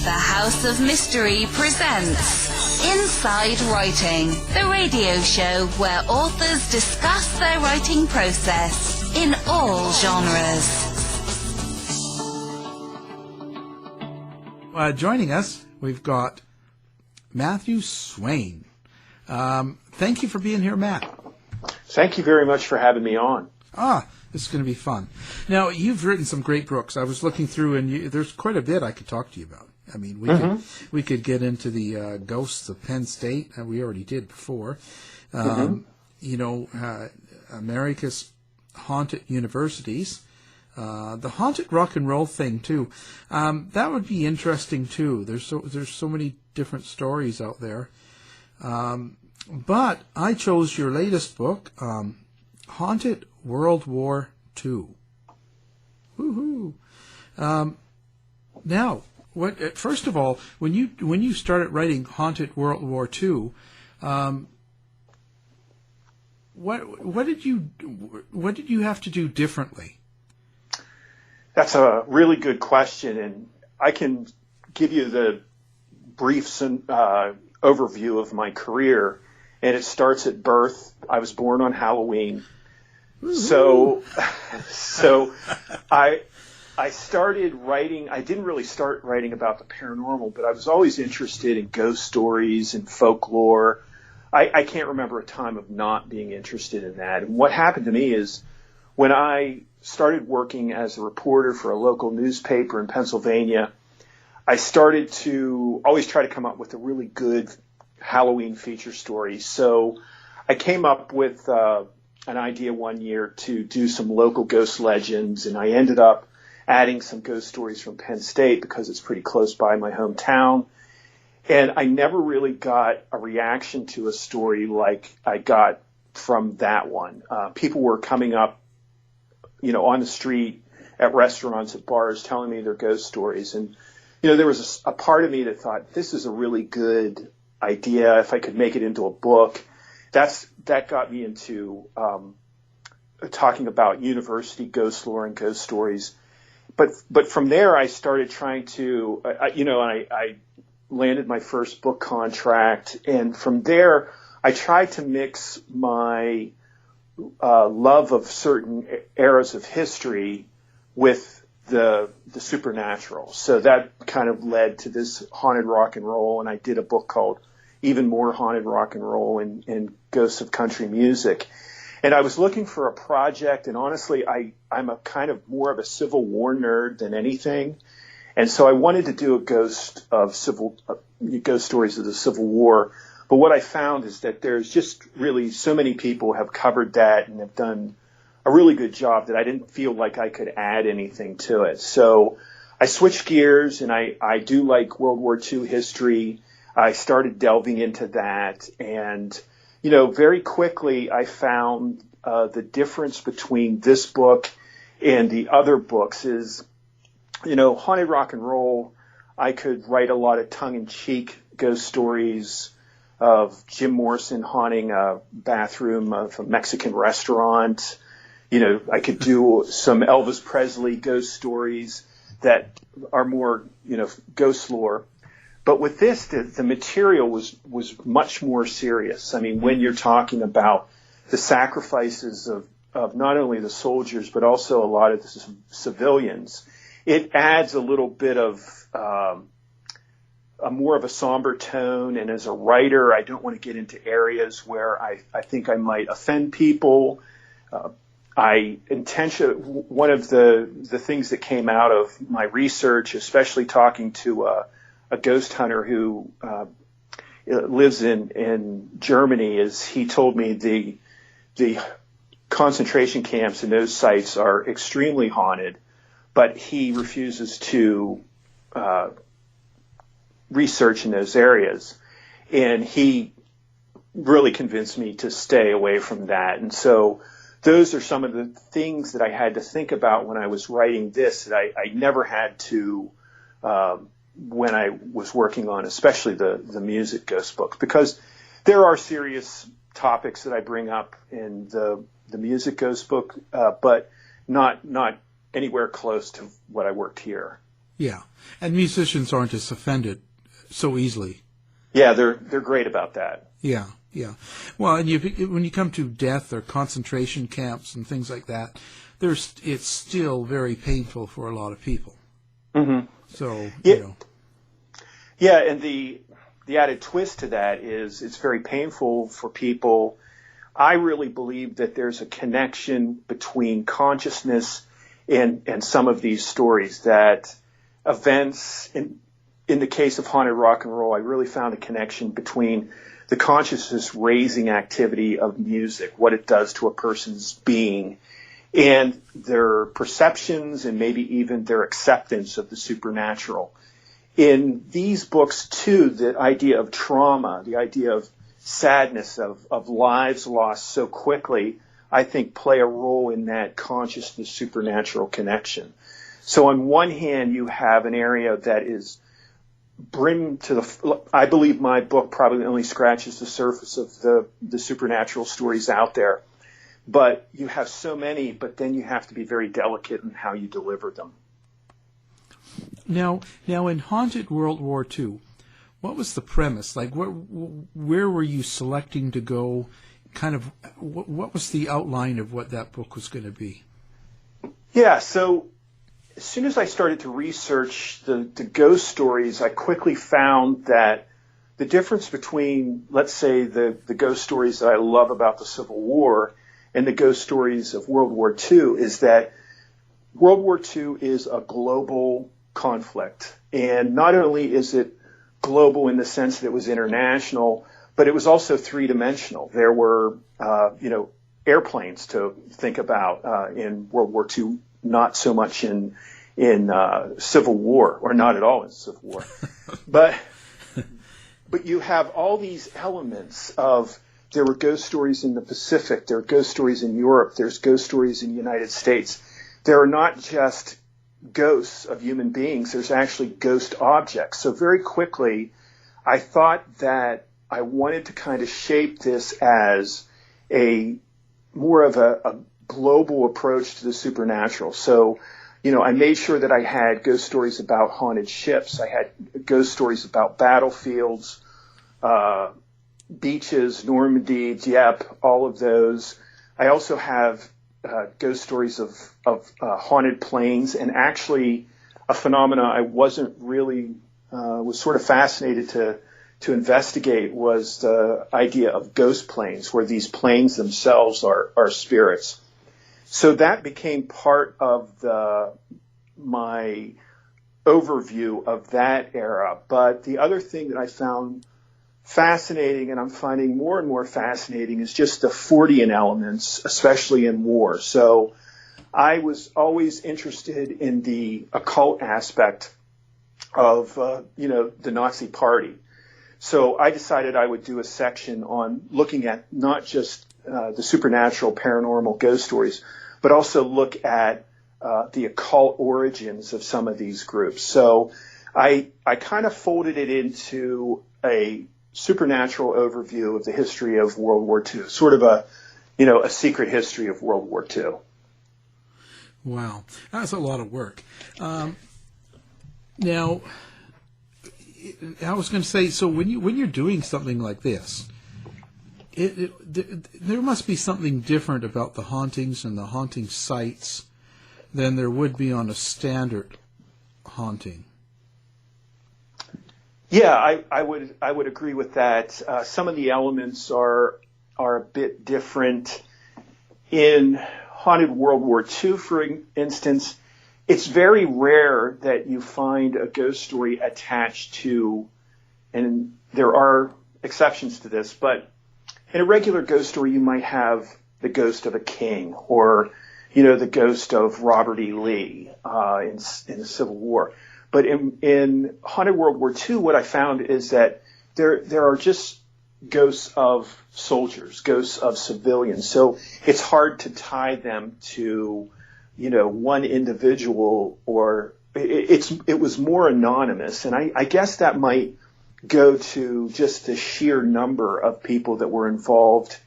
The House of Mystery presents Inside Writing, the radio show where authors discuss their writing process in all genres. Joining us, we've got Matthew Swayne. Thank you for being here, Matt. Thank you very much for having me on. This is going to be fun. Now, you've written some great books. I was looking through, and there's quite a bit I could talk to you about. I mean, we could get into the ghosts of Penn State, and we already did before. America's haunted universities, the haunted rock and roll thing too. That would be interesting too. There's so many different stories out there. But I chose your latest book, Haunted World War II. Woohoo! Now, first of all, when you started writing Haunted World War II, what did you have to do differently? That's a really good question, and I can give you the brief overview of my career. And it starts at birth. I was born on Halloween. So I started writing. I didn't really start writing about the paranormal, but I was always interested in ghost stories and folklore. I can't remember a time of not being interested in that. And what happened to me is when I started working as a reporter for a local newspaper in Pennsylvania, I started to always try to come up with a really good Halloween feature story. So I came up with an idea one year to do some local ghost legends, and I ended up adding some ghost stories from Penn State because it's pretty close by my hometown. And I never really got a reaction to a story like I got from that one. People were coming up, on the street, at restaurants, at bars, telling me their ghost stories. And, there was a part of me that thought, this is a really good idea. If I could make it into a book, that got me into talking about university ghost lore and ghost stories. But from there, I started trying to, I landed my first book contract, and from there, I tried to mix my love of certain eras of history with the supernatural. So that kind of led to this haunted rock and roll, and I did a book called Even More Haunted Rock and Roll and Ghosts of Country Music. And I was looking for a project, and honestly, I'm a kind of more of a Civil War nerd than anything. And so I wanted to do a ghost stories of the Civil War. But what I found is that there's just really so many people have covered that and have done a really good job that I didn't feel like I could add anything to it. So I switched gears, and I do like World War II history. I started delving into that, and, very quickly I found the difference between this book and the other books is, haunted rock and roll, I could write a lot of tongue-in-cheek ghost stories of Jim Morrison haunting a bathroom of a Mexican restaurant. I could do some Elvis Presley ghost stories that are more, ghost lore. But with this, the material was much more serious. I mean, when you're talking about the sacrifices of not only the soldiers, but also a lot of the civilians, it adds a little bit of a more of a somber tone. And as a writer, I don't want to get into areas where I think I might offend people. One of the things that came out of my research, especially talking to a ghost hunter who lives in Germany, is he told me the concentration camps and those sites are extremely haunted, but he refuses to research in those areas. And he really convinced me to stay away from that. And so those are some of the things that I had to think about when I was writing this that I never had to when I was working on especially the music ghost books, because there are serious topics that I bring up in the music ghost book, but not anywhere close to what I worked here. Yeah. And musicians aren't as offended so easily. Yeah, they're great about that. Yeah, yeah. Well, and when you come to death or concentration camps and things like that, it's still very painful for a lot of people. Mm-hmm. So, yeah. you know. Yeah, and the added twist to that is it's very painful for people. I really believe that there's a connection between consciousness and some of these stories, that events, in the case of haunted rock and roll, I really found a connection between the consciousness raising activity of music, what it does to a person's being, and their perceptions and maybe even their acceptance of the supernatural. In these books, too, the idea of trauma, the idea of sadness, of lives lost so quickly, I think play a role in that consciousness supernatural connection. So on one hand, you have an area that is I believe my book probably only scratches the surface of the supernatural stories out there. But you have so many, but then you have to be very delicate in how you deliver them. Now, in Haunted World War II, what was the premise? Like, where were you selecting to go? Kind of, what was the outline of what that book was going to be? Yeah, so as soon as I started to research the ghost stories, I quickly found that the difference between, let's say, the ghost stories that I love about the Civil War and the ghost stories of World War II is that World War II is a global conflict. And not only is it global in the sense that it was international, but it was also three-dimensional. There were, airplanes to think about in World War II, not so much in Civil War, or not at all in Civil War. But you have all these elements of, there were ghost stories in the Pacific, there are ghost stories in Europe, there's ghost stories in the United States. There are not just ghosts of human beings, there's actually ghost objects. So very quickly, I thought that I wanted to kind of shape this as more of a global approach to the supernatural. So, I made sure that I had ghost stories about haunted ships. I had ghost stories about battlefields, beaches, Normandy, Dieppe, all of those. I also have ghost stories of haunted planes, and actually a phenomena I wasn't really was sort of fascinated to investigate was the idea of ghost planes, where these planes themselves are spirits. So that became part of my overview of that era. But the other thing that I found fascinating, and I'm finding more and more fascinating, is just the Fortean elements, especially in war. So I was always interested in the occult aspect of, the Nazi Party. So I decided I would do a section on looking at not just the supernatural, paranormal ghost stories, but also look at the occult origins of some of these groups. So I kind of folded it into a supernatural overview of the history of World War II, sort of a secret history of World War II. Wow, that's a lot of work. Now, I was going to say, so when you're doing something like this, there must be something different about the hauntings and the haunting sites than there would be on a standard haunting. Yeah, I would agree with that. Some of the elements are a bit different. In Haunted World War II, for instance, it's very rare that you find a ghost story attached to, and there are exceptions to this, but in a regular ghost story, you might have the ghost of a king, or, the ghost of Robert E. Lee in the Civil War. But in Haunted World War II, what I found is that there are just ghosts of soldiers, ghosts of civilians. So it's hard to tie them to, one individual, or it was more anonymous. And I guess that might go to just the sheer number of people that were involved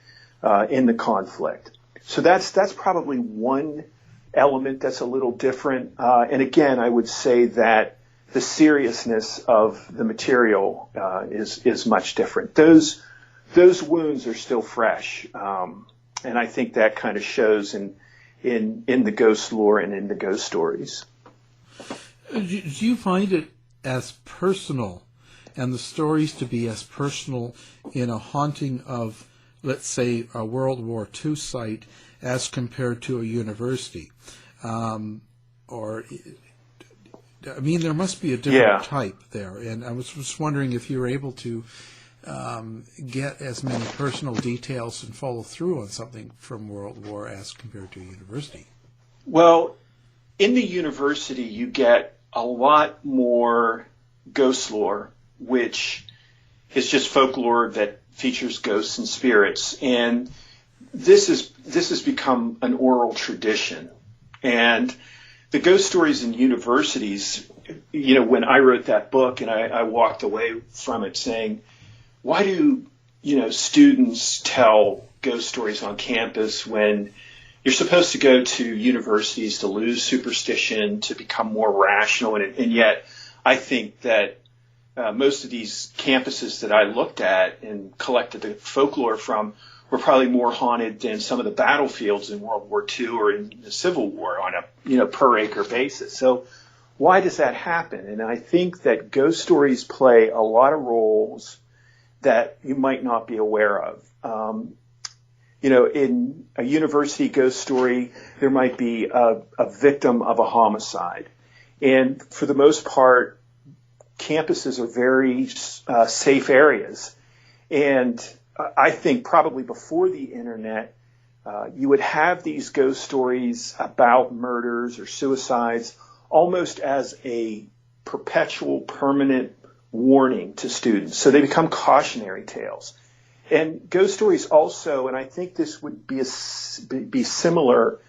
in the conflict. So that's probably one element that's a little different. And again, I would say that the seriousness of the material is much different. Those wounds are still fresh, and I think that kind of shows in the ghost lore and in the ghost stories. Do you find it as personal, and the stories to be as personal in a haunting of, let's say, a World War II site as compared to a university? There must be a different type there. And I was just wondering if you were able to get as many personal details and follow through on something from World War as compared to a university. Well, in the university, you get a lot more ghost lore, which is just folklore that features ghosts and spirits. And this has become an oral tradition. And the ghost stories in universities, when I wrote that book and I walked away from it saying, why do, students tell ghost stories on campus when you're supposed to go to universities to lose superstition, to become more rational? And yet I think that most of these campuses that I looked at and collected the folklore from were probably more haunted than some of the battlefields in World War II or in the Civil War on a per acre basis. So why does that happen? And I think that ghost stories play a lot of roles that you might not be aware of. In a university ghost story, there might be a victim of a homicide. And for the most part, campuses are very safe areas. And I think probably before the internet, you would have these ghost stories about murders or suicides almost as a perpetual, permanent warning to students. So they become cautionary tales. And ghost stories also, and I think this would be similar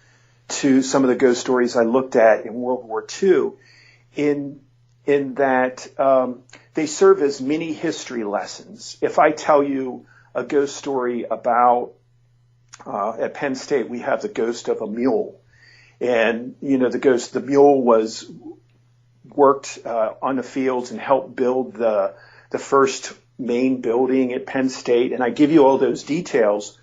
to some of the ghost stories I looked at in World War II, in that they serve as mini history lessons. If I tell you a ghost story about, at Penn State, we have the ghost of a mule. And, the mule worked on the fields and helped build the first main building at Penn State. And I give you all those details.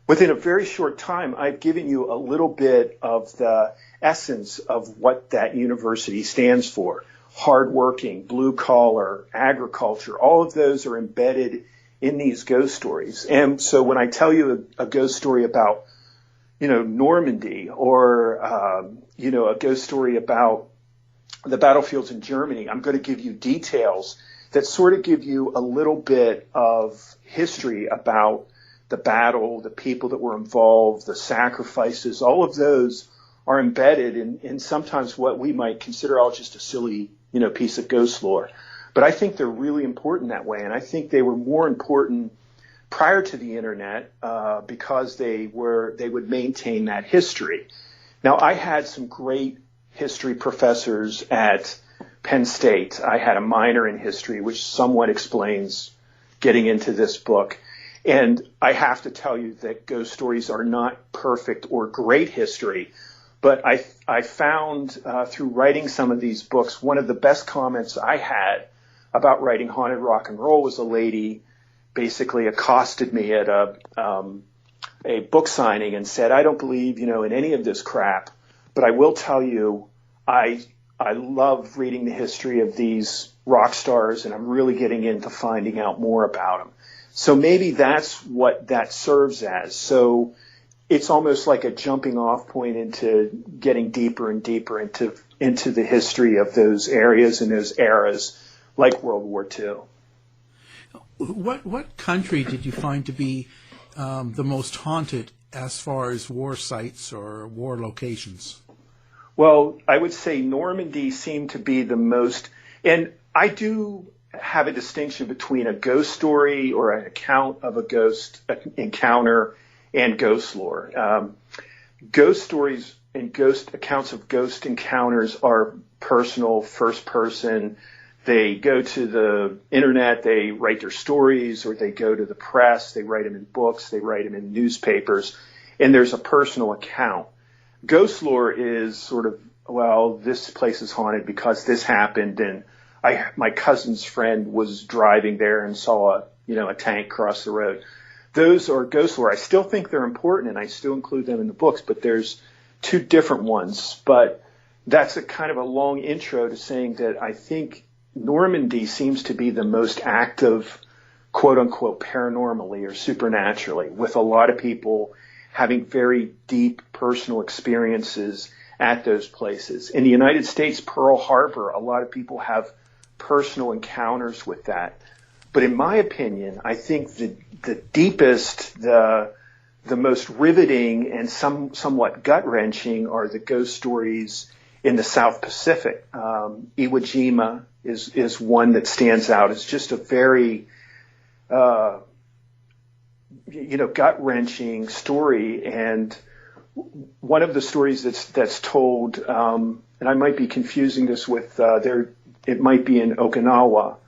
Within a very short time, I've given you a little bit of the essence of what that university stands for. Hardworking, blue collar, agriculture, all of those are embedded in these ghost stories. And so when I tell you a ghost story about, Normandy or, a ghost story about the battlefields in Germany, I'm going to give you details that sort of give you a little bit of history about the battle, the people that were involved, the sacrifices. All of those are embedded in sometimes what we might consider all just a silly, piece of ghost lore. But I think they're really important that way, and I think they were more important prior to the internet because they would maintain that history. Now, I had some great history professors at Penn State. I had a minor in history, which somewhat explains getting into this book. And I have to tell you that ghost stories are not perfect or great history. But I found through writing some of these books, one of the best comments I had about writing haunted rock and roll was a lady basically accosted me at a book signing and said, I don't believe, in any of this crap, but I will tell you, I love reading the history of these rock stars, and I'm really getting into finding out more about them. So maybe that's what that serves as. So it's almost like a jumping off point into getting deeper and deeper into the history of those areas and those eras, like World War II. What country did you find to be the most haunted as far as war sites or war locations? Well, I would say Normandy seemed to be the most, and I do have a distinction between a ghost story or an account of a ghost encounter and ghost lore. Ghost stories and ghost accounts of ghost encounters are personal, first person. They go to the internet, they write their stories, or they go to the press, they write them in books, they write them in newspapers, and there's a personal account. Ghost lore is sort of, well, this place is haunted because this happened, and my cousin's friend was driving there and saw a tank cross the road. Those are ghost lore. I still think they're important, and I still include them in the books, but there's two different ones. But that's a kind of a long intro to saying that I think Normandy seems to be the most active, quote unquote, paranormally or supernaturally, with a lot of people having very deep personal experiences at those places. In the United States, Pearl Harbor, a lot of people have personal encounters with that. But in my opinion, I think the deepest, the most riveting and somewhat gut-wrenching are the ghost stories in the South Pacific. Iwo Jima is one that stands out. It's just a very gut-wrenching story. And one of the stories that's told, and I might be confusing this with it might be in Okinawa,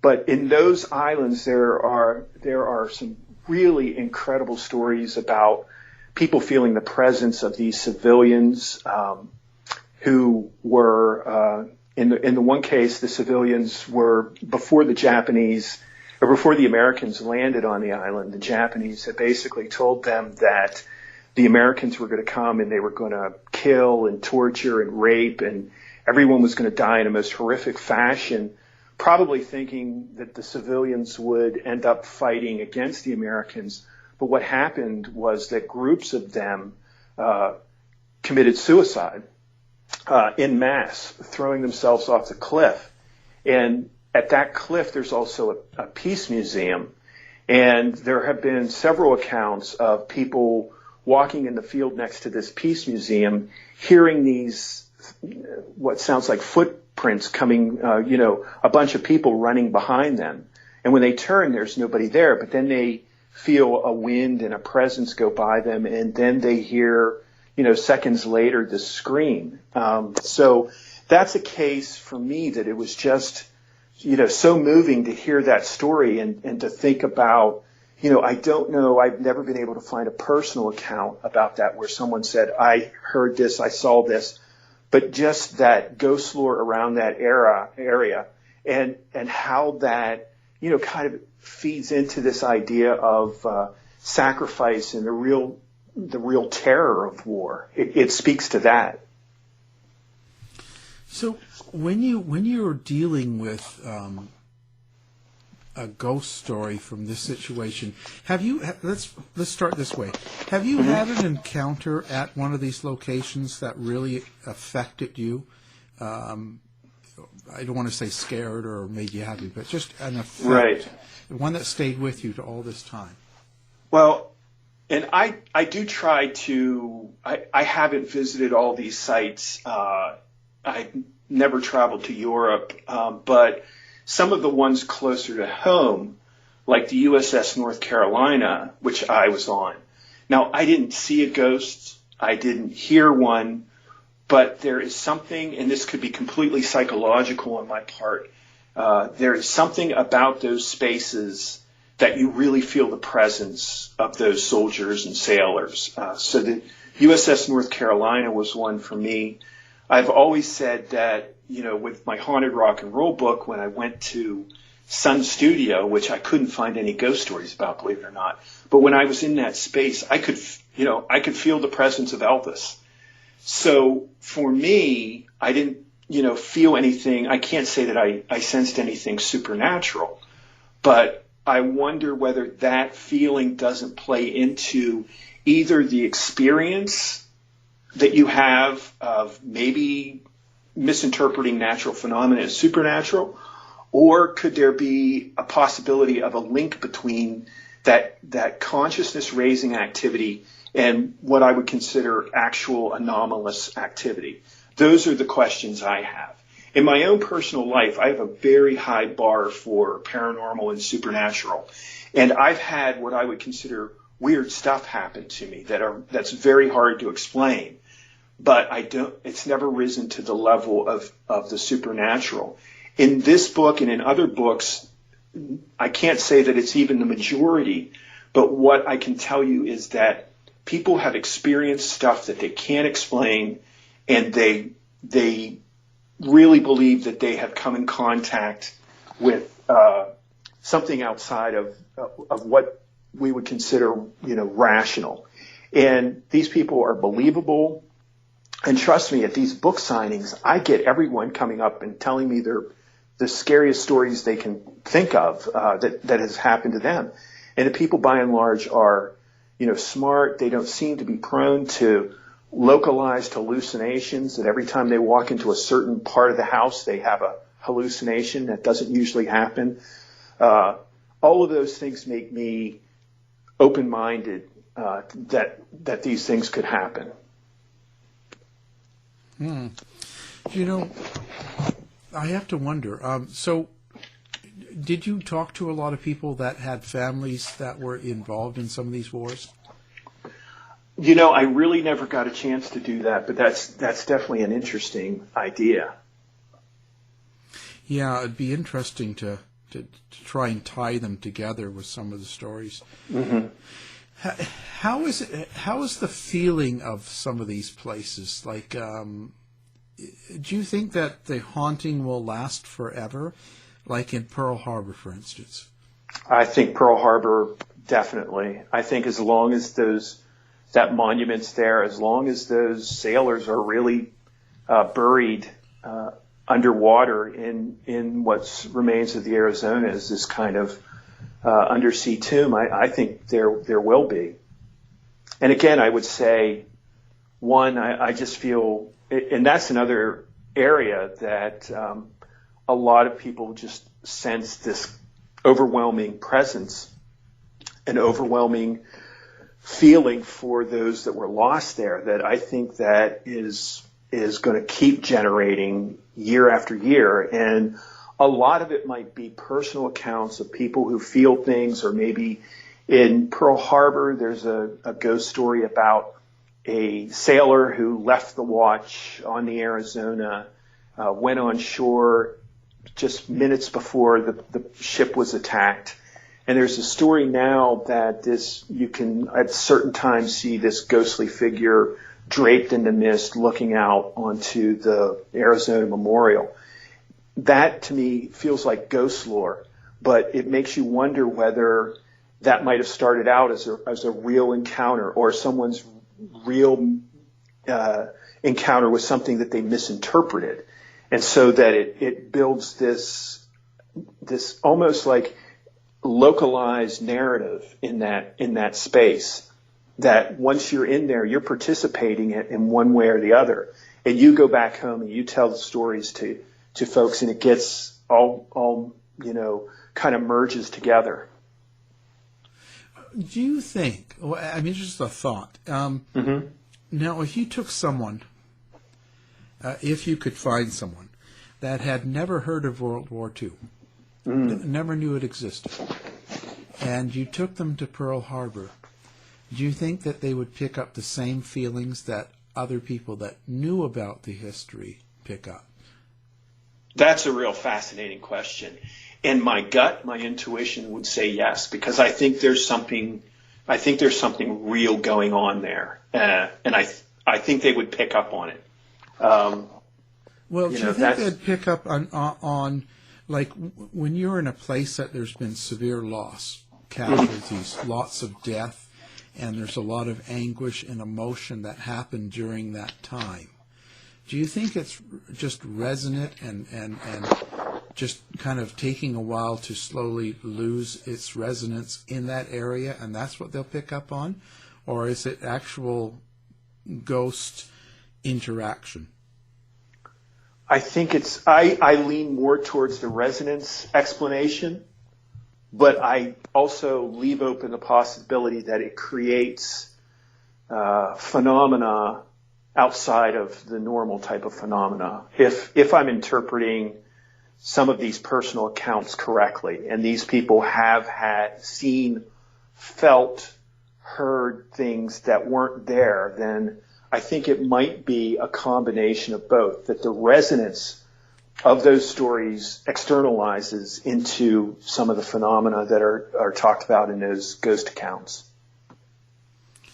but in those islands there are some really incredible stories about people feeling the presence of these civilians who were in the one case, the civilians were before the Americans landed on the island. The Japanese had basically told them that the Americans were going to come and they were going to kill and torture and rape, and everyone was going to die in a most horrific fashion, probably thinking that the civilians would end up fighting against the Americans. But what happened was that groups of them committed suicide en masse, throwing themselves off the cliff. And at that cliff, there's also a peace museum. And there have been several accounts of people walking in the field next to this peace museum, hearing these, what sounds like footprints coming, a bunch of people running behind them. And when they turn, there's nobody there, but then they feel a wind and a presence go by them, and then they hear, seconds later, the scream. So that's a case for me that it was just, so moving to hear that story and to think about, I don't know, I've never been able to find a personal account about that where someone said, I heard this, I saw this, but just that ghost lore around that area and how that, kind of feeds into this idea of sacrifice and the real terror of war. It speaks to that. So when you're dealing with a ghost story from this situation, have you? Let's start this way. Have you had an encounter at one of these locations that really affected you? I don't want to say scared or made you happy, but just an effect, right? One that stayed with you to all this time. Well, and I do try to. I haven't visited all these sites. I never traveled to Europe, but some of the ones closer to home, like the USS North Carolina, which I was on. Now, I didn't see a ghost. I didn't hear one, but there is something, and this could be completely psychological on my part, there is something about those spaces that you really feel the presence of those soldiers and sailors. So the USS North Carolina was one for me. I've always said that, with my Haunted Rock and Roll book, when I went to Sun Studio, which I couldn't find any ghost stories about, believe it or not, but when I was in that space, I could feel the presence of Elvis. So for me, I didn't, feel anything. I can't say that I sensed anything supernatural, but I wonder whether that feeling doesn't play into either the experience that you have of maybe misinterpreting natural phenomena as supernatural, or could there be a possibility of a link between that consciousness raising activity and what I would consider actual anomalous activity? Those are the questions I have. In my own personal life, I have a very high bar for paranormal and supernatural, and I've had what I would consider weird stuff happen to me that's very hard to explain. But it's never risen to the level of the supernatural. In this book and in other books, I can't say that it's even the majority, but what I can tell you is that people have experienced stuff that they can't explain, and they really believe that they have come in contact with something outside of what we would consider, rational. And these people are believable. And trust me, at these book signings, I get everyone coming up and telling me the scariest stories they can think of that has happened to them. And the people, by and large, are, smart. They don't seem to be prone to localized hallucinations, that every time they walk into a certain part of the house, they have a hallucination. That doesn't usually happen. All of those things make me open-minded that these things could happen. I have to wonder. So, did you talk to a lot of people that had families that were involved in some of these wars? I really never got a chance to do that, but that's definitely an interesting idea. Yeah, it'd be interesting to try and tie them together with some of the stories. Mm-hmm. How is it? How is the feeling of some of these places? Like, do you think that the haunting will last forever? Like in Pearl Harbor, for instance. I think Pearl Harbor, definitely. I think as long as that monument's there, as long as those sailors are really buried underwater in what remains of the Arizona as this kind of undersea tomb, I think there will be. And again, I would say, one, I just feel, and that's another area that a lot of people just sense this overwhelming presence, an overwhelming feeling for those that were lost there, that I think that is going to keep generating year after year. And a lot of it might be personal accounts of people who feel things, or maybe in Pearl Harbor, there's a ghost story about a sailor who left the watch on the Arizona, went on shore just minutes before the ship was attacked. And there's a story now that you can at certain times see this ghostly figure draped in the mist looking out onto the Arizona Memorial. That to me feels like ghost lore, but it makes you wonder whether that might have started out as a real encounter, or someone's real encounter with something that they misinterpreted. And so that it builds this almost like localized narrative in that space, that once you're in there, you're participating in one way or the other. And you go back home and you tell the stories to folks, and it gets all kind of merges together. Do you think, just a thought, now if you took someone, if you could find someone that had never heard of World War II, never knew it existed, and you took them to Pearl Harbor, do you think that they would pick up the same feelings that other people that knew about the history pick up? That's a real fascinating question. And my intuition would say yes, because I think there's something real going on there. And I think they would pick up on it. Well, do you think they'd pick up on like when you're in a place that there's been severe loss, casualties, lots of death, and there's a lot of anguish and emotion that happened during that time? Do you think it's just resonant and just kind of taking a while to slowly lose its resonance in that area, and that's what they'll pick up on? Or is it actual ghost interaction? I think I lean more towards the resonance explanation, but I also leave open the possibility that it creates phenomena outside of the normal type of phenomena. If I'm interpreting some of these personal accounts correctly, and these people have seen, felt, heard things that weren't there, then I think it might be a combination of both, that the resonance of those stories externalizes into some of the phenomena that are talked about in those ghost accounts.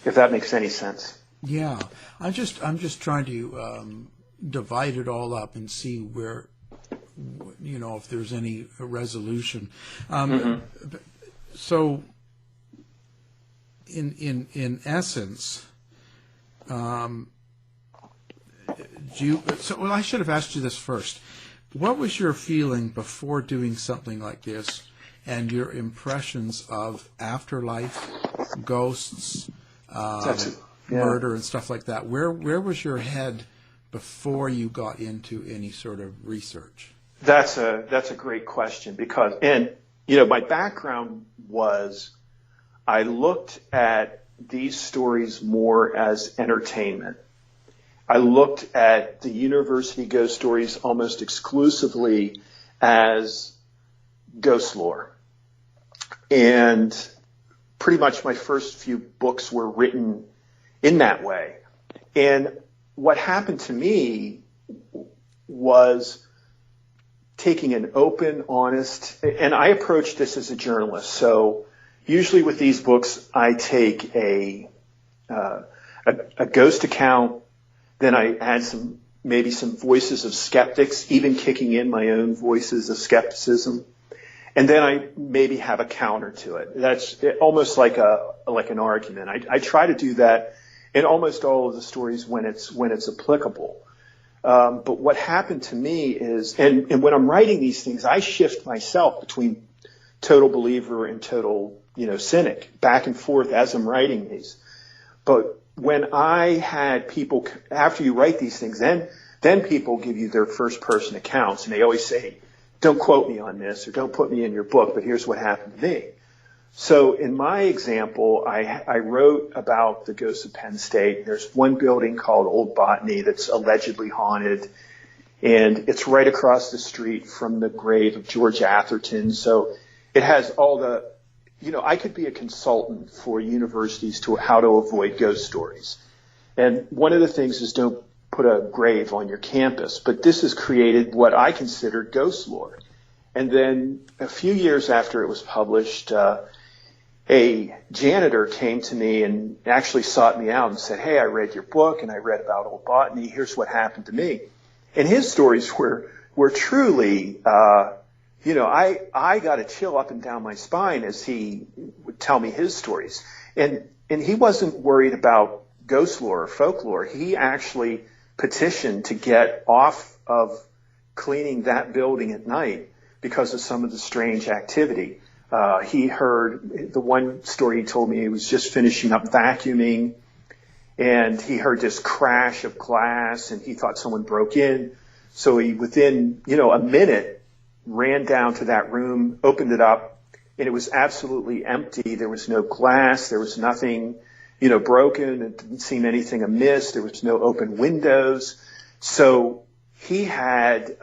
If that makes any sense. Yeah, I'm just trying to divide it all up and see where, if there's any resolution. So, in essence, I should have asked you this first. What was your feeling before doing something like this, and your impressions of afterlife, ghosts, murder, and stuff like that? Where was your head before you got into any sort of research? That's a great question, because my background was I looked at these stories more as entertainment. I looked at the university ghost stories almost exclusively as ghost lore. And pretty much my first few books were written in that way. And what happened to me was taking an open, honest, and I approached this as a journalist. So usually with these books, I take a ghost account, then I add maybe some voices of skeptics, even kicking in my own voices of skepticism. And then I maybe have a counter to it. That's almost like an argument. I try to do that in almost all of the stories when it's applicable. But what happened to me is, and when I'm writing these things, I shift myself between total believer and total, cynic, back and forth as I'm writing these. But when I had people, after you write these things, then people give you their first person accounts, and they always say, don't quote me on this, or don't put me in your book, but here's what happened to me. So in my example, I wrote about the ghosts of Penn State. There's one building called Old Botany that's allegedly haunted, and it's right across the street from the grave of George Atherton. So it has all the, I could be a consultant for universities to how to avoid ghost stories. And one of the things is don't put a grave on your campus, but this has created what I consider ghost lore. And then a few years after it was published, a janitor came to me and actually sought me out and said, hey, I read your book and I read about Old Botany. Here's what happened to me. And his stories were truly, I got a chill up and down my spine as he would tell me his stories. And he wasn't worried about ghost lore or folklore. He actually petitioned to get off of cleaning that building at night because of some of the strange activity. He heard the one story he told me, he was just finishing up vacuuming and he heard this crash of glass and he thought someone broke in. So he, within, a minute, ran down to that room, opened it up, and it was absolutely empty. There was no glass. There was nothing, broken. It didn't seem anything amiss. There was no open windows. So he had,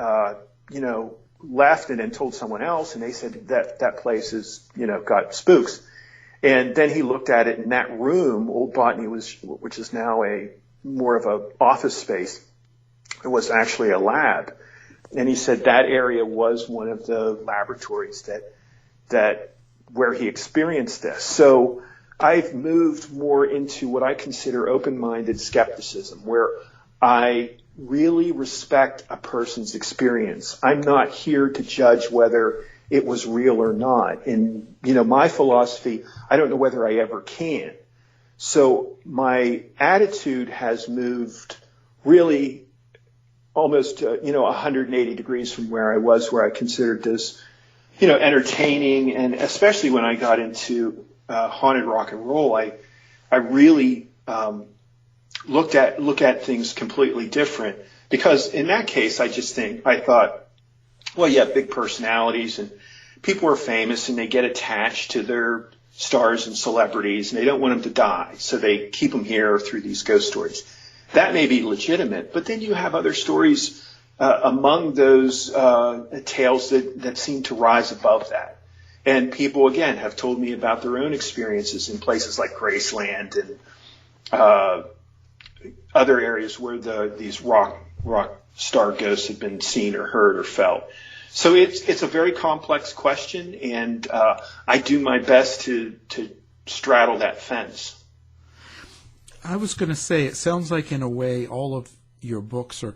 left and then told someone else, and they said that place is, got spooks. And then he looked at it in that room, Old Botany which is now more of a office space. It was actually a lab. And he said that area was one of the laboratories that where he experienced this. So I've moved more into what I consider open-minded skepticism, where I really respect a person's experience. I'm not here to judge whether it was real or not. And, my philosophy, I don't know whether I ever can. So my attitude has moved really almost, 180 degrees from where I was, where I considered this, entertaining. And especially when I got into haunted rock and roll, I really look at things completely different, because in that case, I thought, well, yeah, big personalities and people are famous and they get attached to their stars and celebrities and they don't want them to die. So they keep them here through these ghost stories. That may be legitimate, but then you have other stories among those tales that seem to rise above that. And people, again, have told me about their own experiences in places like Graceland and other areas where these rock star ghosts have been seen or heard or felt. So it's a very complex question, and I do my best to straddle that fence. I was going to say, it sounds like in a way all of your books are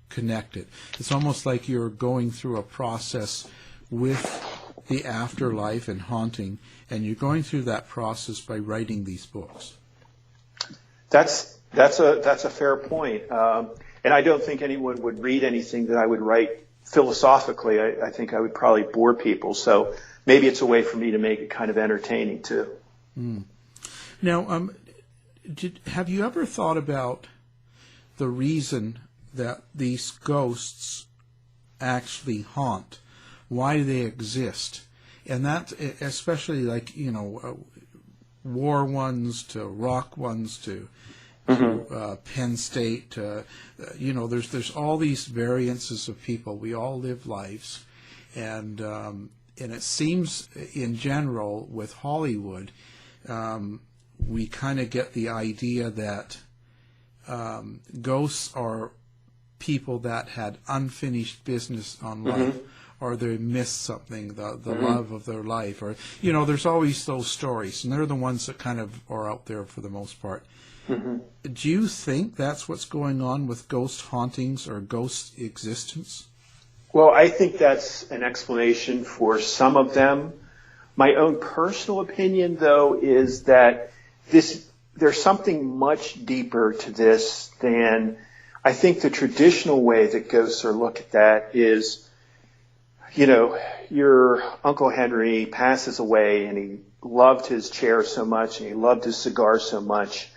connected. It's almost like you're going through a process with the afterlife and haunting, and you're going through that process by writing these books. That's a fair point, and I don't think anyone would read anything that I would write philosophically. I think I would probably bore people. So maybe it's a way for me to make it kind of entertaining too. Mm. Now, have you ever thought about the reason that these ghosts actually haunt? Why they exist? And that, especially like, war ones to rock ones to Penn State, there's all these variances of people. We all live lives, and it seems in general with Hollywood, we kind of get the idea that ghosts are people that had unfinished business on life, or they missed something, the love of their life, or there's always those stories, and they're the ones that kind of are out there for the most part. Do you think that's what's going on with ghost hauntings or ghost existence? Well, I think that's an explanation for some of them. My own personal opinion, though, is that there's something much deeper to this than I think the traditional way that ghosts are looked at is, your Uncle Henry passes away and he loved his chair so much and he loved his cigar so much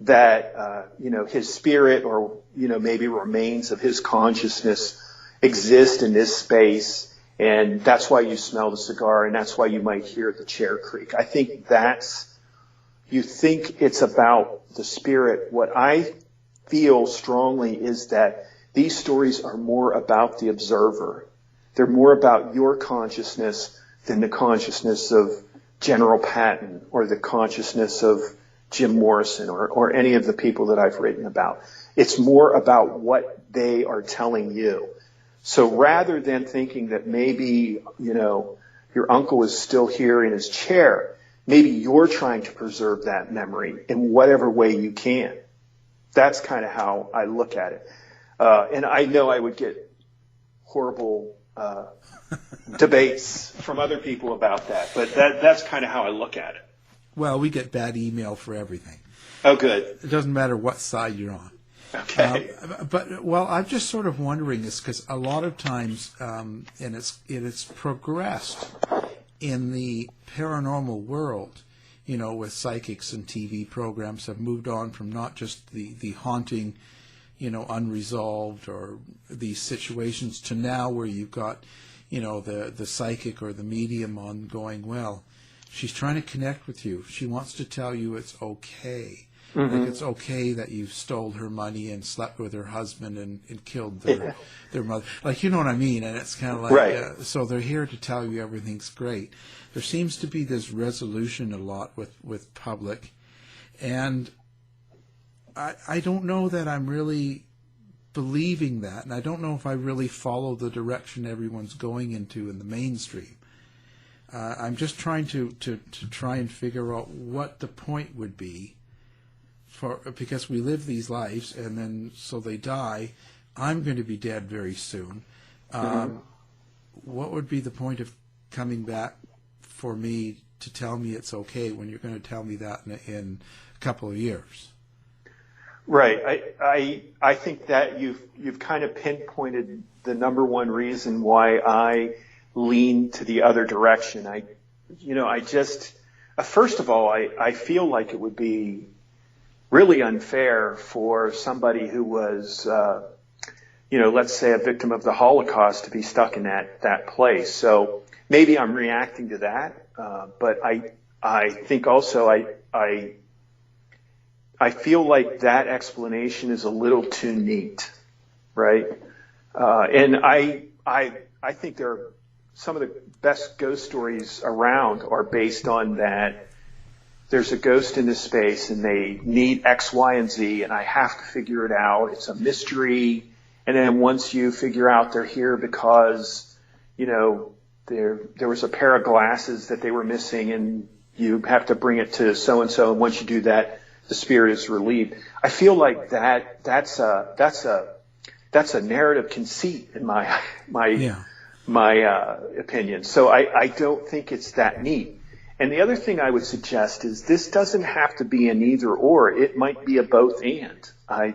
that, his spirit or, maybe remains of his consciousness exist in this space. And that's why you smell the cigar and that's why you might hear the chair creak. I think you think it's about the spirit. What I feel strongly is that these stories are more about the observer. They're more about your consciousness than the consciousness of General Patton or the consciousness of Jim Morrison or any of the people that I've written about. It's more about what they are telling you. So rather than thinking that maybe, your uncle is still here in his chair, maybe you're trying to preserve that memory in whatever way you can. That's kind of how I look at it. And I know I would get horrible debates from other people about that, but that's kind of how I look at it. Well, we get bad email for everything. Oh, good. It doesn't matter what side you're on. Okay. I'm just sort of wondering this because a lot of times, and it's progressed in the paranormal world, with psychics and TV programs have moved on from not just the haunting, unresolved or these situations to now where you've got, the psychic or the medium on going, well, she's trying to connect with you. She wants to tell you it's okay. Like it's okay that you stole her money and slept with her husband and killed their mother. Like, you know what I mean? And it's kind of like, right. So they're here to tell you everything's great. There seems to be this resolution a lot with public. And I don't know that I'm really believing that. And I don't know if I really follow the direction everyone's going into in the mainstream. I'm just trying to try and figure out what the point would be. Because we live these lives, and then so they die. I'm going to be dead very soon. What would be the point of coming back for me to tell me it's okay when you're going to tell me that in a couple of years? Right. I think that you've kind of pinpointed the number one reason why I lean to the other direction. First of all, I feel like it would be really unfair for somebody who was, let's say a victim of the Holocaust to be stuck in that place. So maybe I'm reacting to that, but I think also I feel like that explanation is a little too neat, right? And I think there are some of the best ghost stories around are based on that. There's a ghost in this space and they need X, Y, and Z, and I have to figure it out. It's a mystery. And then once you figure out they're here because, there was a pair of glasses that they were missing and you have to bring it to so-and-so. And once you do that, the spirit is relieved. I feel like that's a narrative conceit in my opinion. So I don't think it's that neat. And the other thing I would suggest is this doesn't have to be an either or. It might be a both and. I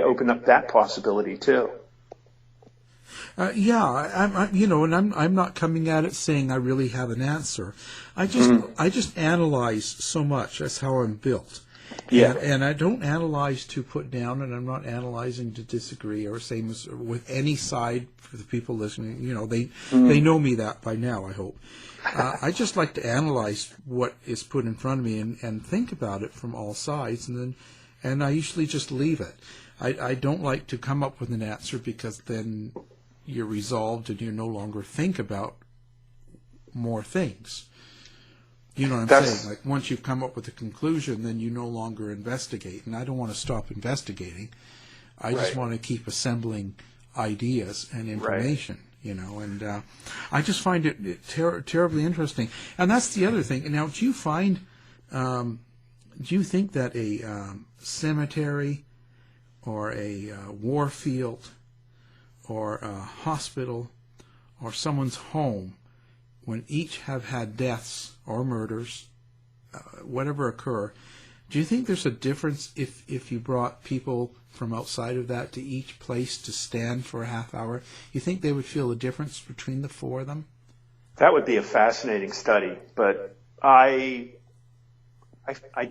open up that possibility too. I'm not coming at it saying I really have an answer. I just analyze so much. That's how I'm built. Yeah. And I don't analyze to put down, and I'm not analyzing to disagree, or same as with any side for the people listening. They know me that by now, I hope. I just like to analyze what is put in front of me and think about it from all sides, and I usually just leave it. I don't like to come up with an answer, because then you're resolved and you no longer think about more things. You know what I'm saying? Like, once you've come up with a conclusion, then you no longer investigate. And I don't want to stop investigating. I just want to keep assembling ideas and information, and I just find it terribly interesting. And that's the other thing. Now, do you think that a cemetery or a war field or a hospital or someone's home, when each have had deaths or murders, whatever occur, do you think there's a difference if you brought people from outside of that to each place to stand for a half hour? You think they would feel a difference between the four of them? That would be a fascinating study, but I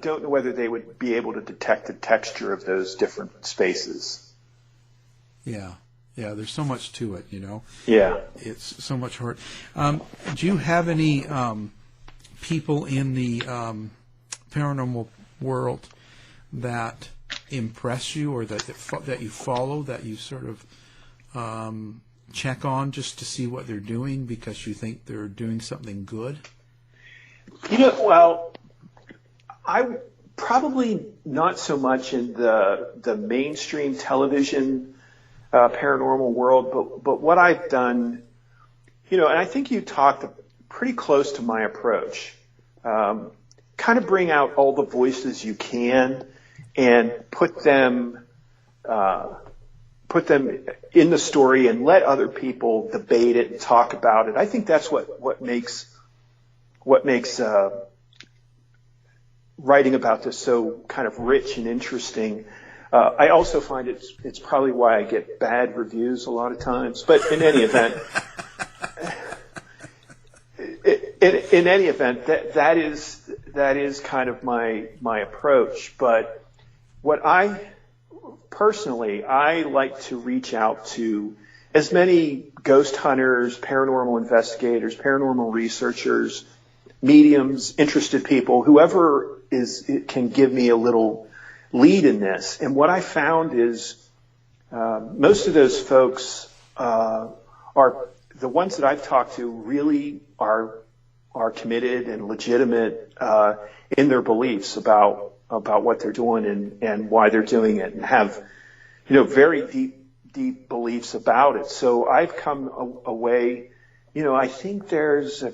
don't know whether they would be able to detect the texture of those different spaces. Yeah. Yeah, there's so much to it, Yeah. It's so much hard. Do you have any people in the paranormal world that impress you, or that you follow, that you sort of check on just to see what they're doing because you think they're doing something good? Well, I probably not so much in the mainstream television paranormal world, but what I've done, and I think you talked pretty close to my approach. Kind of bring out all the voices you can and put them in the story and let other people debate it and talk about it. I think that's what makes writing about this so kind of rich and interesting. I also find it's probably why I get bad reviews a lot of times. But in any event, that is kind of my approach. But what I like to reach out to as many ghost hunters, paranormal investigators, paranormal researchers, mediums, interested people, whoever can give me a little lead in this. And what I found is most of those folks are the ones that I've talked to really are committed and legitimate in their beliefs about what they're doing and why they're doing it, and have very deep beliefs about it. So I've come away, I think there's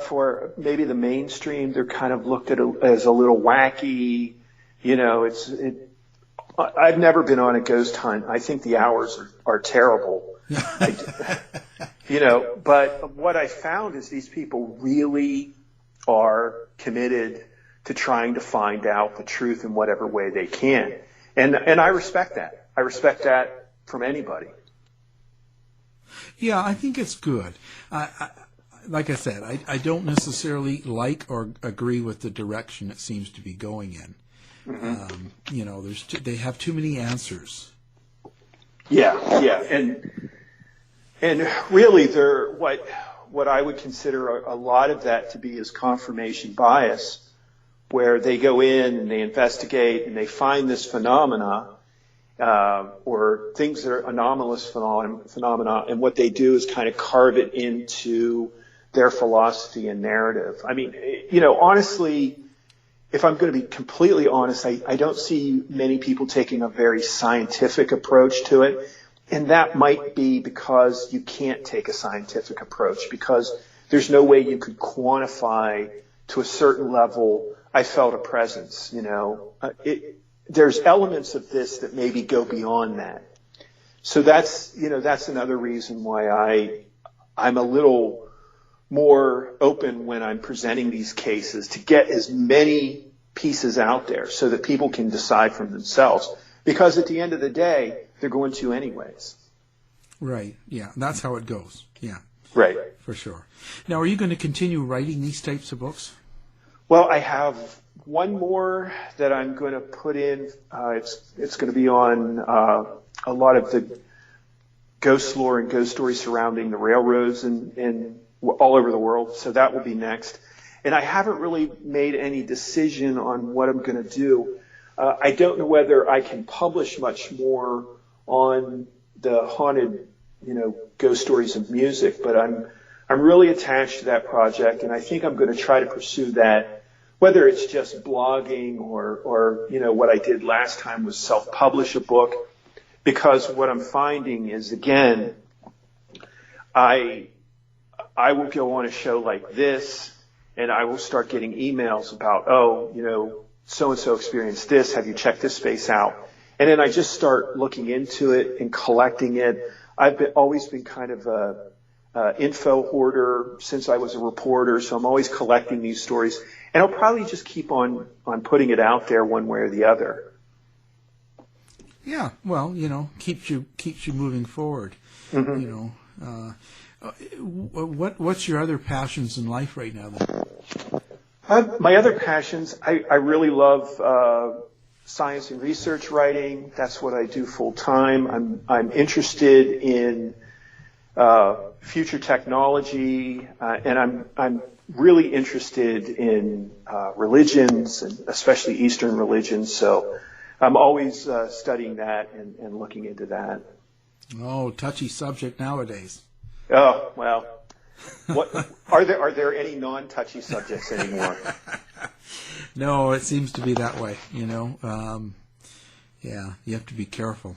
for maybe the mainstream, they're kind of looked at as a little wacky. I've never been on a ghost hunt. I think the hours are terrible. But what I found is these people really are committed to trying to find out the truth in whatever way they can. And I respect that. I respect that from anybody. Yeah, I think it's good. Like I said, I don't necessarily like or agree with the direction it seems to be going in. Mm-hmm. They have too many answers. Yeah, and really, they're what I would consider a lot of that to be is confirmation bias, where they go in and they investigate and they find this phenomena or things that are anomalous phenomena, and what they do is kind of carve it into their philosophy and narrative. I mean, honestly, if I'm going to be completely honest, I don't see many people taking a very scientific approach to it. And that might be because you can't take a scientific approach, because there's no way you could quantify to a certain level, I felt a presence, there's elements of this that maybe go beyond that. So that's another reason why I'm a little more open when I'm presenting these cases, to get as many pieces out there so that people can decide for themselves. Because at the end of the day, they're going to anyways. Right. Yeah. That's how it goes. Yeah. Right. For sure. Now, are you going to continue writing these types of books? Well, I have one more that I'm going to put in. It's going to be on a lot of the ghost lore and ghost stories surrounding the railroads and all over the world. So that will be next. And I haven't really made any decision on what I'm going to do. I don't know whether I can publish much more on the haunted, ghost stories of music, but I'm really attached to that project, and I think I'm going to try to pursue that, whether it's just blogging or what I did last time was self-publish a book, because what I'm finding is, again, I will go on a show like this, and I will start getting emails about, so-and-so experienced this. Have you checked this space out? And then I just start looking into it and collecting it. I've always been kind of a info hoarder since I was a reporter, so I'm always collecting these stories. And I'll probably just keep on putting it out there one way or the other. Yeah, well, keeps you moving forward. Mm-hmm. What's your other passions in life right now, then? My other passions, I really love science and research writing. That's what I do full time. I'm interested in future technology, and I'm really interested in religions, and especially Eastern religions. So I'm always studying that and looking into that. Oh, touchy subject nowadays. Oh, well. What are there any non-touchy subjects anymore? No, it seems to be that way. Yeah, you have to be careful.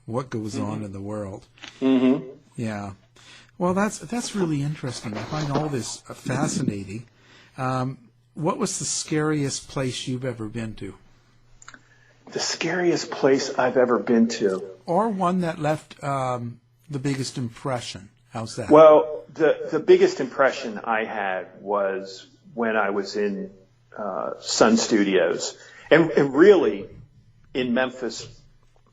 What goes on in the world. Mm-hmm. Yeah. Well, that's really interesting. I find all this fascinating. What was the scariest place you've ever been to? The scariest place I've ever been to, or one that left the biggest impression. How's that? Well, the biggest impression I had was when I was in Sun Studios, and really in Memphis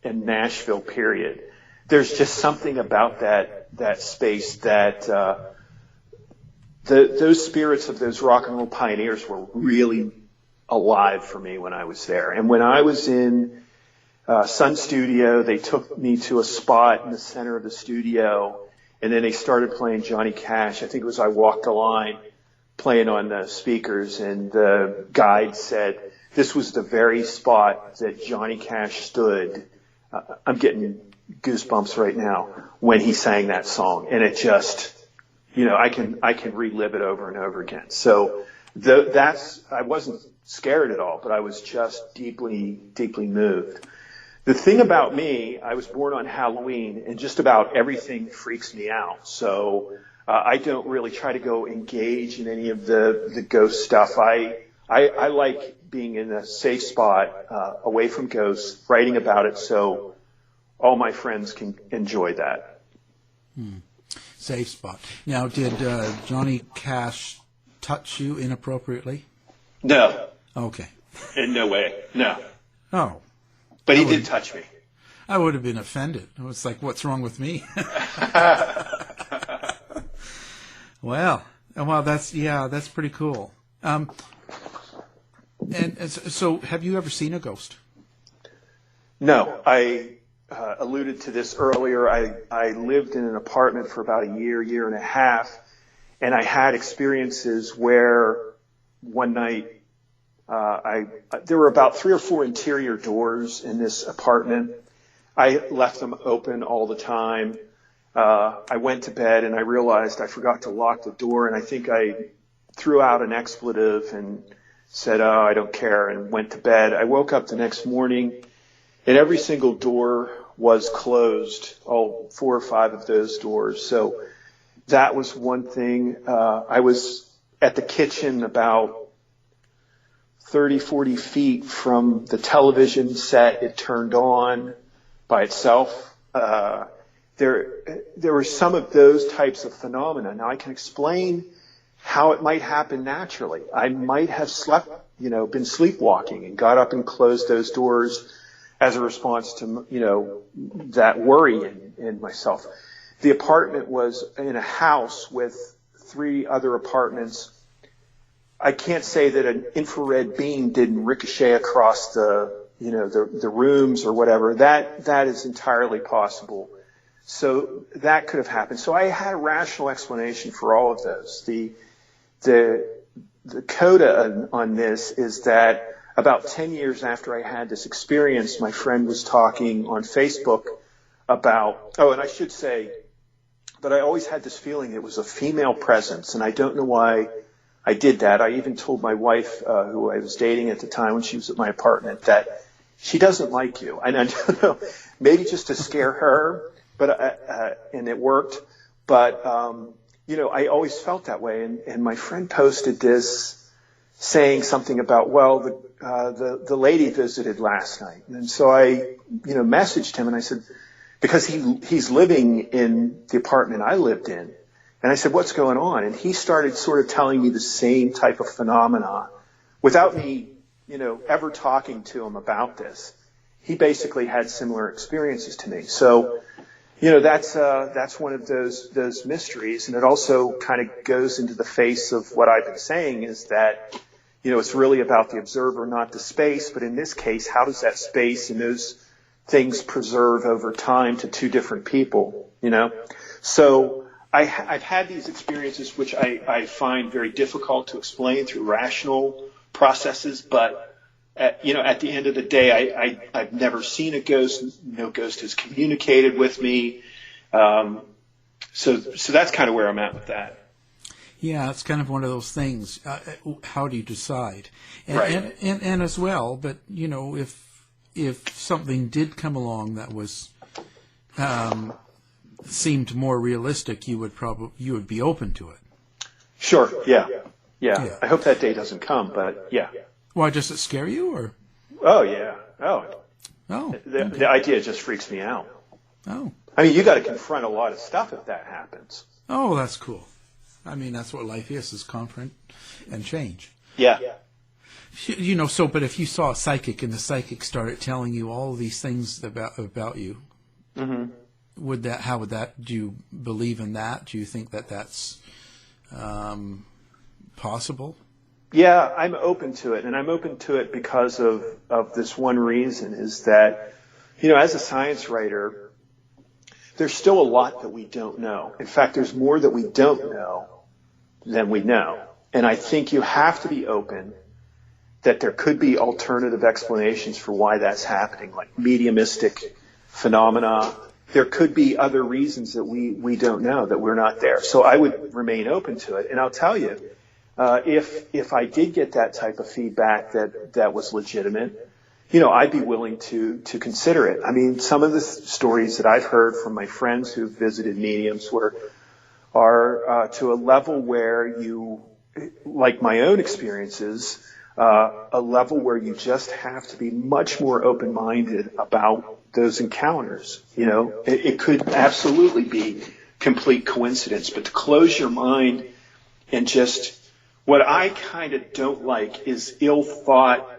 and Nashville, period. There's just something about that space that those spirits of those rock and roll pioneers were really alive for me when I was there. And when I was in Sun Studio, they took me to a spot in the center of the studio, and then they started playing Johnny Cash. I think it was I Walked the Line, playing on the speakers, and the guide said this was the very spot that Johnny Cash stood. I'm getting goosebumps right now when he sang that song, and it just, I can relive it over and over again. So I wasn't scared at all, but I was just deeply, deeply moved. The thing about me, I was born on Halloween, and just about everything freaks me out. So I don't really try to go engage in any of the ghost stuff. I like being in a safe spot, away from ghosts, writing about it, so all my friends can enjoy that. Safe spot. Now, did Johnny Cash touch you inappropriately? No. Okay. In no way. No. Oh. But he did touch me. I would have been offended. I was like, what's wrong with me? Well, that's pretty cool. And so have you ever seen a ghost? No. I alluded to this earlier. I lived in an apartment for about a year and a half, and I had experiences where one night there were about 3 or 4 interior doors in this apartment. I left them open all the time. I went to bed and I realized I forgot to lock the door, and I think I threw out an expletive and said, "Oh, I don't care," and went to bed. I woke up the next morning and every single door was closed, all 4 or 5 of those doors. So that was one thing. I was at the kitchen about 30, 40 feet from the television set. It turned on by itself. There were some of those types of phenomena. Now, I can explain how it might happen naturally. I might have been sleepwalking and got up and closed those doors as a response to, that worry in myself. The apartment was in a house with 3 other apartments. I can't say that an infrared beam didn't ricochet across the rooms or whatever. That is entirely possible. So that could have happened. So I had a rational explanation for all of those. The coda on this is that about 10 years after I had this experience, my friend was talking on Facebook about, and I should say that I always had this feeling it was a female presence, and I don't know why I did that. I even told my wife, who I was dating at the time when she was at my apartment, that she doesn't like you. And I don't know, maybe just to scare her, and it worked. But, I always felt that way. And my friend posted this saying something about, the lady visited last night. And so I, messaged him and I said, because he's living in the apartment I lived in. And I said, what's going on? And he started sort of telling me the same type of phenomena without me, ever talking to him about this. He basically had similar experiences to me. So, that's one of those mysteries. And it also kind of goes into the face of what I've been saying is that, it's really about the observer, not the space. But in this case, how does that space and those things preserve over time to 2 different people, So I've had these experiences which I find very difficult to explain through rational processes, but at the end of the day, I've never seen a ghost. No ghost has communicated with me. So that's kind of where I'm at with that. Yeah, it's kind of one of those things. How do you decide? Right. And as well, but if something did come along that was seemed more realistic, you would be open to it. Sure. Yeah. I hope that day doesn't come, but yeah. Why, does it scare you, or? Oh yeah. Oh. Okay. The idea just freaks me out. Oh. I mean, you got to confront a lot of stuff if that happens. Oh, that's cool. I mean, that's what life is confront and change. Yeah. But if you saw a psychic and the psychic started telling you all these things about you, mm-hmm. Do you believe in that? Do you think that that's possible? Yeah, I'm open to it. And I'm open to it because of this one reason is that, as a science writer, there's still a lot that we don't know. In fact, there's more that we don't know than we know. And I think you have to be open that there could be alternative explanations for why that's happening, like mediumistic phenomena. There could be other reasons that we don't know, that we're not there. So I would remain open to it. And I'll tell you, if I did get that type of feedback that was legitimate, I'd be willing to consider it. I mean, some of the stories that I've heard from my friends who've visited mediums are to a level where you, like my own experiences, a level where you just have to be much more open-minded about those encounters. It could absolutely be complete coincidence, but to close your mind and just, what I kind of don't like is ill-thought,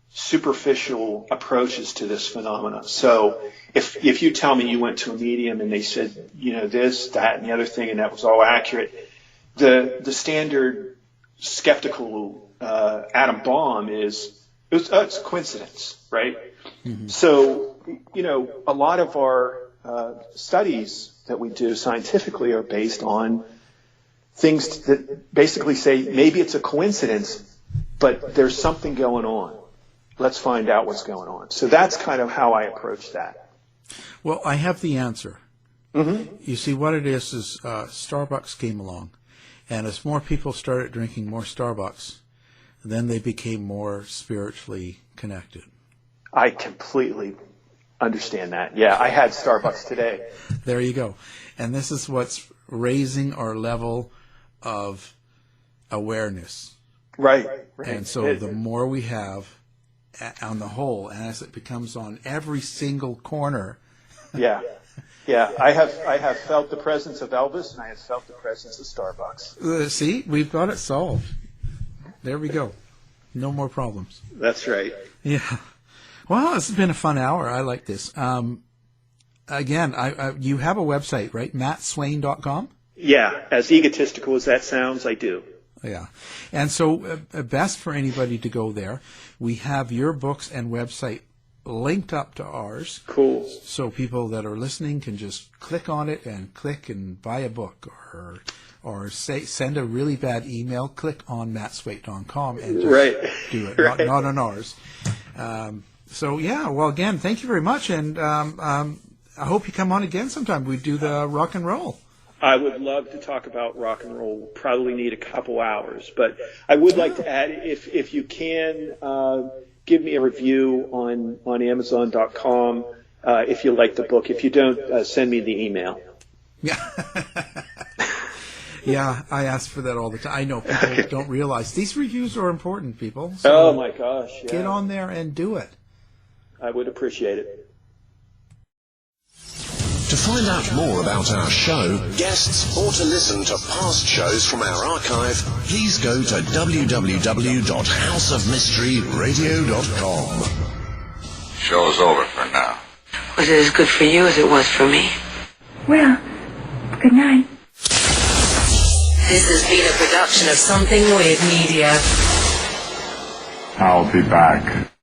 superficial approaches to this phenomena. So if you tell me you went to a medium and they said, this, that, and the other thing, and that was all accurate, the standard skeptical atom bomb is, it's coincidence, right? Mm-hmm. So, a lot of our studies that we do scientifically are based on things that basically say maybe it's a coincidence, but there's something going on. Let's find out what's going on. So that's kind of how I approach that. Well, I have the answer. Mm-hmm. You see, what it is Starbucks came along, and as more people started drinking more Starbucks, then they became more spiritually connected. I completely understand that. Yeah, I had Starbucks today. There you go. And this is what's raising our level of awareness. Right. And so the more we have on the whole, and as it becomes on every single corner. Yeah. I have felt the presence of Elvis, and I have felt the presence of Starbucks. See, we've got it solved. There we go. No more problems. That's right. Yeah. Well, it's been a fun hour. I like this. Again, you have a website, right? mattswayne.com? Yeah. As egotistical as that sounds, I do. Yeah. And so best for anybody to go there. We have your books and website linked up to ours. Cool. So people that are listening can just click on it and click and buy a book, or send a really bad email, click on mattswayne.com and just do it, not on ours. So yeah, well again, thank you very much, and I hope you come on again sometime. We do the rock and roll. I would love to talk about rock and roll. We'll probably need a couple hours, but I would like to add, if you can, give me a review on Amazon.com if you like the book. If you don't, send me the email. Yeah. Yeah, I ask for that all the time. I know people don't realize these reviews are important, people. So oh my gosh! Yeah. Get on there and do it. I would appreciate it. To find out more about our show, guests, or to listen to past shows from our archive, please go to www.houseofmysteryradio.com. Show's over for now. Was it as good for you as it was for me? Well, good night. This has been a production of Something Weird Media. I'll be back.